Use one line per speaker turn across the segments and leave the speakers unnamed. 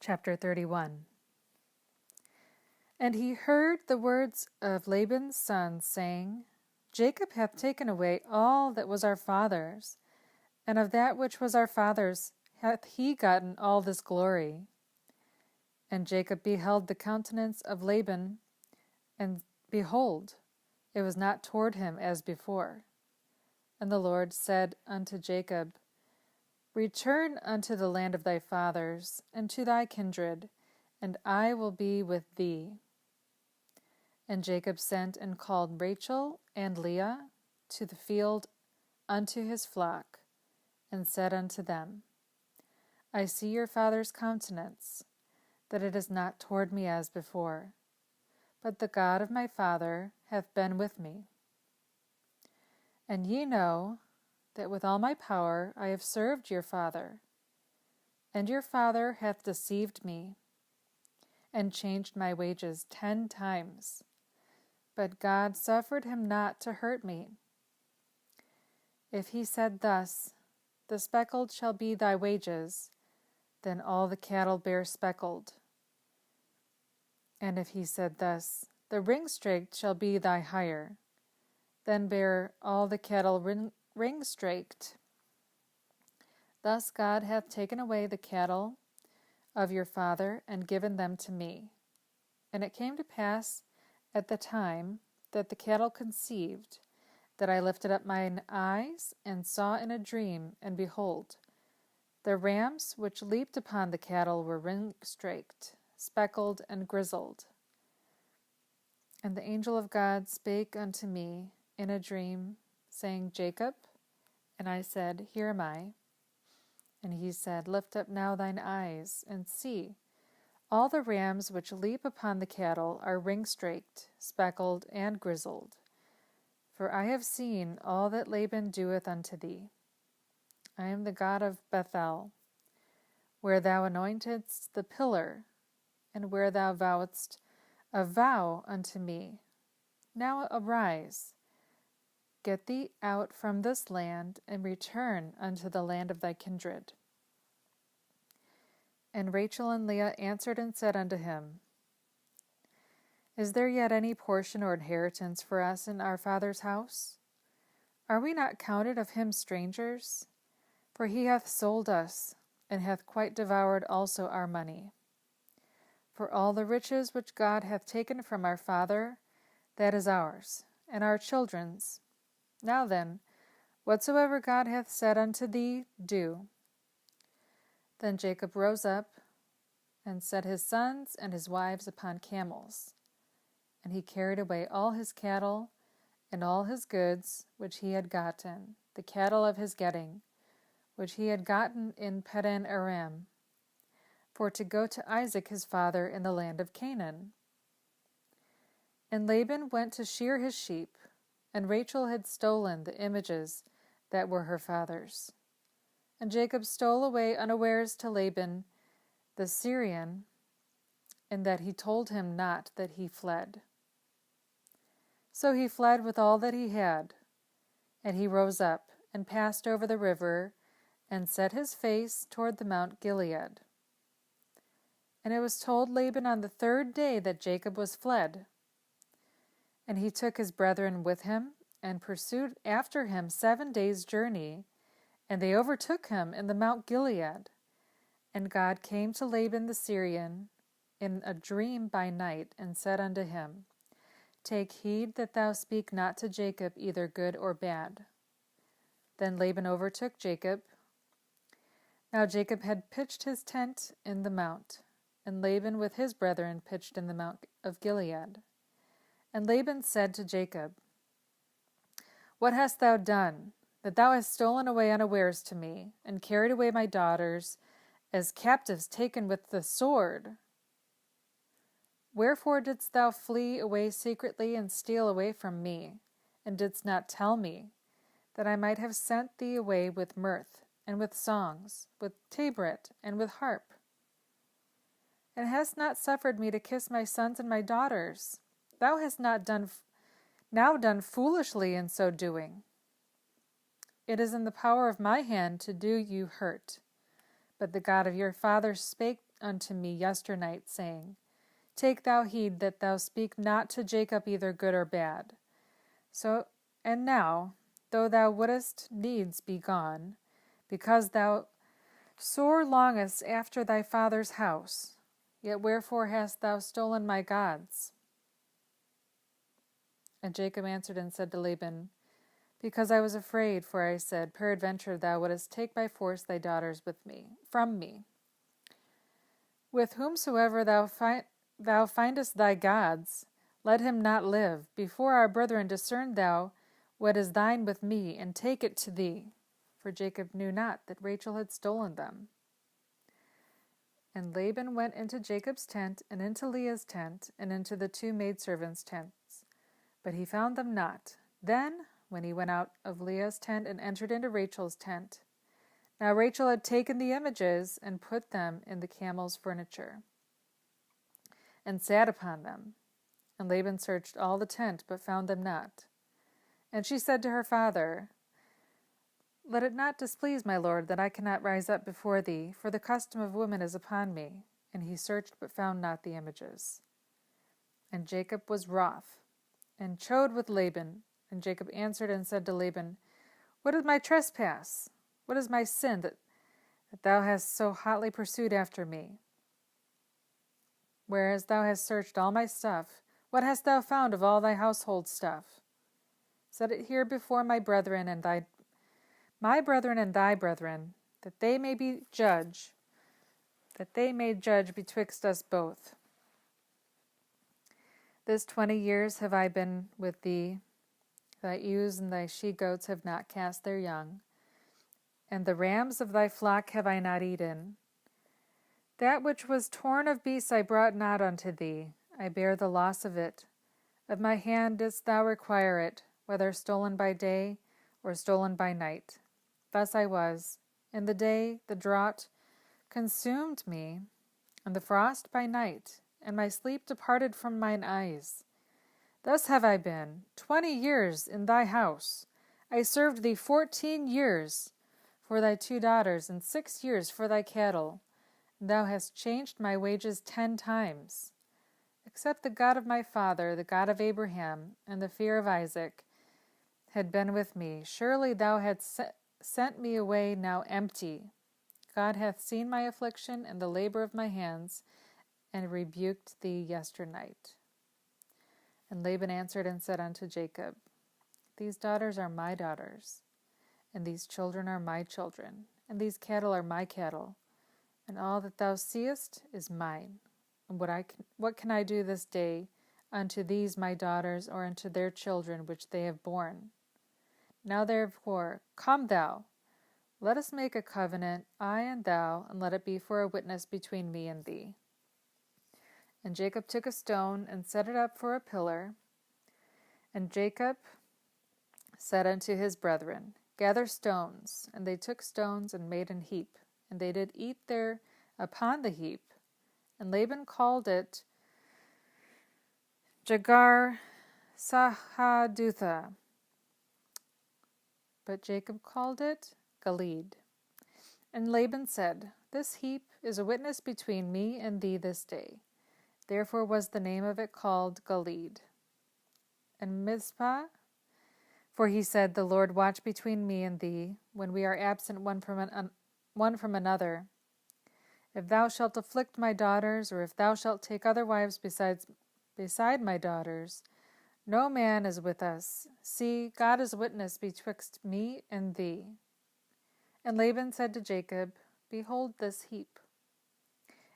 Chapter 31. And he heard the words of Laban's sons, saying, Jacob hath taken away all that was our father's, and of that which was our father's hath he gotten all this glory. And Jacob beheld the countenance of Laban, and behold, it was not toward him as before. And the Lord said unto Jacob, Return unto the land of thy fathers, and to thy kindred, and I will be with thee. And Jacob sent and called Rachel and Leah to the field unto his flock, and said unto them, I see your father's countenance, that it is not toward me as before, but the God of my father hath been with me. And ye know that with all my power I have served your father, and your father hath deceived me, and changed my wages 10 times. But God suffered him not to hurt me. If he said thus, The speckled shall be thy wages, then all the cattle bear speckled. And if he said thus, The ring-straked shall be thy hire, then bear all the cattle ring-straked. Thus God hath taken away the cattle of your father, and given them to me. And it came to pass at the time that the cattle conceived, that I lifted up mine eyes, and saw in a dream, and behold, the rams which leaped upon the cattle were ring-straked, speckled, and grizzled. And the angel of God spake unto me in a dream, saying, Jacob? And I said, Here am I. And he said, Lift up now thine eyes, and see, all the rams which leap upon the cattle are ring-straked, speckled, and grizzled. For I have seen all that Laban doeth unto thee. I am the God of Bethel, where thou anointedst the pillar, and where thou vowedst a vow unto me. Now arise, get thee out from this land, and return unto the land of thy kindred. And Rachel and Leah answered and said unto him, Is there yet any portion or inheritance for us in our father's house? Are we not counted of him strangers? For he hath sold us, and hath quite devoured also our money. For all the riches which God hath taken from our father, that is ours, and our children's. Now then, whatsoever God hath said unto thee, do. Then Jacob rose up, and set his sons and his wives upon camels. And he carried away all his cattle, and all his goods which he had gotten, the cattle of his getting, which he had gotten in Padan Aram, for to go to Isaac his father in the land of Canaan. And Laban went to shear his sheep, and Rachel had stolen the images that were her father's. And Jacob stole away unawares to Laban the Syrian, in that he told him not that he fled. So he fled with all that he had, and he rose up, and passed over the river, and set his face toward the Mount Gilead. And it was told Laban on the 3rd day that Jacob was fled. And he took his brethren with him, and pursued after him 7 days' journey, and they overtook him in the Mount Gilead. And God came to Laban the Syrian in a dream by night, and said unto him, Take heed that thou speak not to Jacob either good or bad. Then Laban overtook Jacob. Now Jacob had pitched his tent in the mount, and Laban with his brethren pitched in the Mount of Gilead. And Laban said to Jacob, What hast thou done, that thou hast stolen away unawares to me, and carried away my daughters as captives taken with the sword? Wherefore didst thou flee away secretly, and steal away from me, and didst not tell me, that I might have sent thee away with mirth, and with songs, with tabret, and with harp? And hast not suffered me to kiss my sons and my daughters? Thou hast not done foolishly in so doing. It is in the power of my hand to do you hurt. But the God of your fathers spake unto me yesternight, saying, Take thou heed that thou speak not to Jacob either good or bad. So, and now, though thou wouldest needs be gone, because thou sore longest after thy father's house, yet wherefore hast thou stolen my gods? And Jacob answered and said to Laban, Because I was afraid, for I said, Peradventure thou wouldest take by force thy daughters from me. With whomsoever thou findest thy gods, let him not live. Before our brethren discern thou what is thine with me, and take it to thee. For Jacob knew not that Rachel had stolen them. And Laban went into Jacob's tent, and into Leah's tent, and into the two maidservants' tents. But he found them not. Then, when he went out of Leah's tent and entered into Rachel's tent, now Rachel had taken the images and put them in the camel's furniture, and sat upon them. And Laban searched all the tent, but found them not. And she said to her father, Let it not displease my lord that I cannot rise up before thee, for the custom of women is upon me. And he searched, but found not the images. And Jacob was wroth, and chode with Laban. And Jacob answered and said to Laban, What is my trespass? What is my sin that thou hast so hotly pursued after me? Whereas thou hast searched all my stuff, what hast thou found of all thy household stuff? Set it here before my brethren and thy brethren, that they may judge betwixt us both. This 20 years have I been with thee. Thy ewes and thy she-goats have not cast their young, and the rams of thy flock have I not eaten. That which was torn of beasts I brought not unto thee. I bear the loss of it. Of my hand didst thou require it, whether stolen by day or stolen by night. Thus I was. In the day the drought consumed me, and the frost by night, and my sleep departed from mine eyes. Thus have I been 20 years in thy house. I served thee 14 years for thy 2 daughters, and 6 years for thy cattle. And thou hast changed my wages 10 times. Except the God of my father, the God of Abraham, and the fear of Isaac, had been with me, surely thou hadst sent me away now empty. God hath seen my affliction and the labor of my hands, and rebuked thee yesternight. And Laban answered and said unto Jacob, These daughters are my daughters, and these children are my children, and these cattle are my cattle, and all that thou seest is mine. And what can I do this day unto these my daughters, or unto their children which they have borne? Now therefore, come thou, let us make a covenant, I and thou, and let it be for a witness between me and thee. And Jacob took a stone and set it up for a pillar. And Jacob said unto his brethren, Gather stones. And they took stones and made an heap, and they did eat there upon the heap. And Laban called it Jagar Sahadutha, but Jacob called it Gilead. And Laban said, This heap is a witness between me and thee this day. Therefore was the name of it called Gilead. And Mizpah, for he said, The Lord watch between me and thee, when we are absent one from another. If thou shalt afflict my daughters, or if thou shalt take other wives beside my daughters, no man is with us. See, God is witness betwixt me and thee. And Laban said to Jacob, Behold this heap,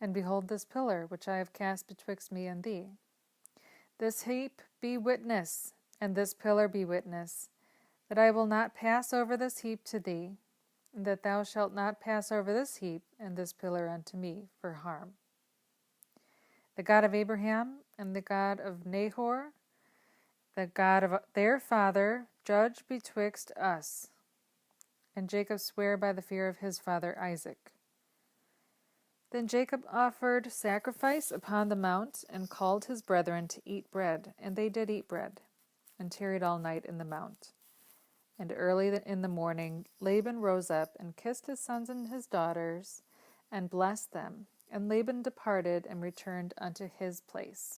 and behold this pillar, which I have cast betwixt me and thee. This heap be witness, and this pillar be witness, that I will not pass over this heap to thee, and that thou shalt not pass over this heap and this pillar unto me for harm. The God of Abraham and the God of Nahor, the God of their father, judge betwixt us. And Jacob sware by the fear of his father Isaac. Then Jacob offered sacrifice upon the mount, and called his brethren to eat bread. And they did eat bread, and tarried all night in the mount. And early in the morning Laban rose up, and kissed his sons and his daughters, and blessed them. And Laban departed and returned unto his place.